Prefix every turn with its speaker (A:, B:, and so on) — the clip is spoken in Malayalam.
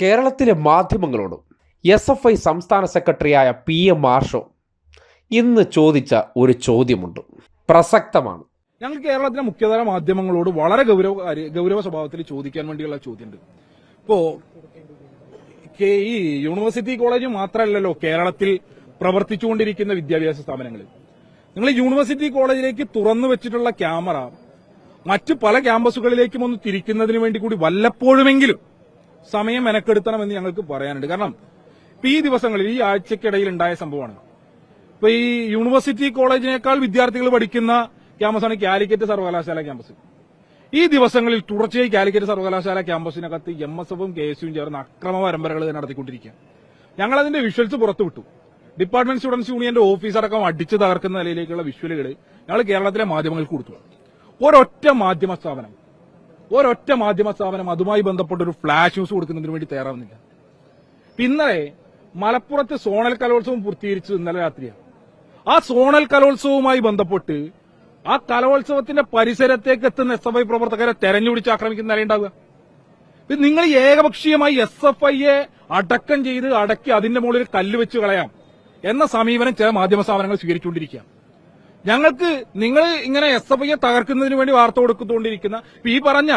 A: കേരളത്തിലെ മാധ്യമങ്ങളോടും SFI സംസ്ഥാന സെക്രട്ടറിയായ PM മാർഷോ ഇന്ന് ചോദിച്ച ഒരു ചോദ്യമുണ്ട്, പ്രസക്തമാണ്.
B: ഞങ്ങൾ കേരളത്തിലെ മുഖ്യധാര മാധ്യമങ്ങളോട് വളരെ ഗൗരവ സ്വഭാവത്തിൽ ചോദിക്കാൻ വേണ്ടിയുള്ള ചോദ്യമുണ്ട്. ഇപ്പോ ഈ യൂണിവേഴ്സിറ്റി കോളേജ് മാത്രമല്ലല്ലോ കേരളത്തിൽ പ്രവർത്തിച്ചുകൊണ്ടിരിക്കുന്ന വിദ്യാഭ്യാസ സ്ഥാപനങ്ങൾ. നിങ്ങൾ യൂണിവേഴ്സിറ്റി കോളേജിലേക്ക് തുറന്നു വെച്ചിട്ടുള്ള ക്യാമറ മറ്റു പല ക്യാമ്പസുകളിലേക്കും ഒന്ന് തിരിക്കുന്നതിന് വേണ്ടി കൂടി വല്ലപ്പോഴുമെങ്കിലും സമയം മെനക്കെടുത്തണമെന്ന് ഞങ്ങൾക്ക് പറയാനുണ്ട്. കാരണം ഇപ്പൊ ഈ ദിവസങ്ങളിൽ ഈ ആഴ്ചക്കിടയിൽ ഉണ്ടായ സംഭവമാണ്. ഇപ്പൊ ഈ യൂണിവേഴ്സിറ്റി കോളേജിനേക്കാൾ വിദ്യാർത്ഥികൾ പഠിക്കുന്ന ക്യാമ്പസാണ് കാലിക്കറ്റ് സർവകലാശാല ക്യാമ്പസ്. ഈ ദിവസങ്ങളിൽ തുടർച്ചയായി കാലിക്കറ്റ് സർവകലാശാല ക്യാമ്പസിനകത്ത് MSFും KSUവും ചേർന്ന് അക്രമ പരമ്പരകൾ നടത്തിക്കൊണ്ടിരിക്കുക. ഞങ്ങൾ അതിന്റെ വിഷ്വൽസ് പുറത്തുവിട്ടു. ഡിപ്പാർട്ട്മെന്റ് സ്റ്റുഡൻസ് യൂണിയന്റെ ഓഫീസ് അടക്കം അടിച്ചു തകർക്കുന്ന നിലയിലേക്കുള്ള വിഷ്വലുകൾ ഞങ്ങൾ കേരളത്തിലെ മാധ്യമങ്ങൾക്ക് കൊടുത്തു. ഒരൊറ്റ മാധ്യമ സ്ഥാപനം അതുമായി ബന്ധപ്പെട്ട ഒരു ഫ്ലാഷ് ന്യൂസ് കൊടുക്കുന്നതിന് വേണ്ടി തയ്യാറാവുന്നില്ല. ഇന്നലെ മലപ്പുറത്ത് സോണൽ കലോത്സവം പൂർത്തീകരിച്ചു ഇന്നലെ രാത്രിയാണ്. ആ സോണൽ കലോത്സവവുമായി ബന്ധപ്പെട്ട് ആ കലോത്സവത്തിന്റെ പരിസരത്തേക്ക് എത്തുന്ന SFI പ്രവർത്തകരെ തെരഞ്ഞുപിടിച്ച് ആക്രമിക്കുന്ന നിലയുണ്ടാവുക. നിങ്ങൾ ഏകപക്ഷീയമായി SFIയെ അടക്കം ചെയ്ത് അടക്കി അതിന്റെ മുകളിൽ കല്ല് വെച്ച് കളയാം എന്ന സമീപനം ചില മാധ്യമ സ്ഥാപനങ്ങൾ സ്വീകരിച്ചുകൊണ്ടിരിക്കുക. ഞങ്ങൾക്ക് നിങ്ങൾ ഇങ്ങനെ SFIയെ തകർക്കുന്നതിന് വേണ്ടി വാർത്ത കൊടുത്തുകൊണ്ടിരിക്കുന്ന ഈ പറഞ്ഞ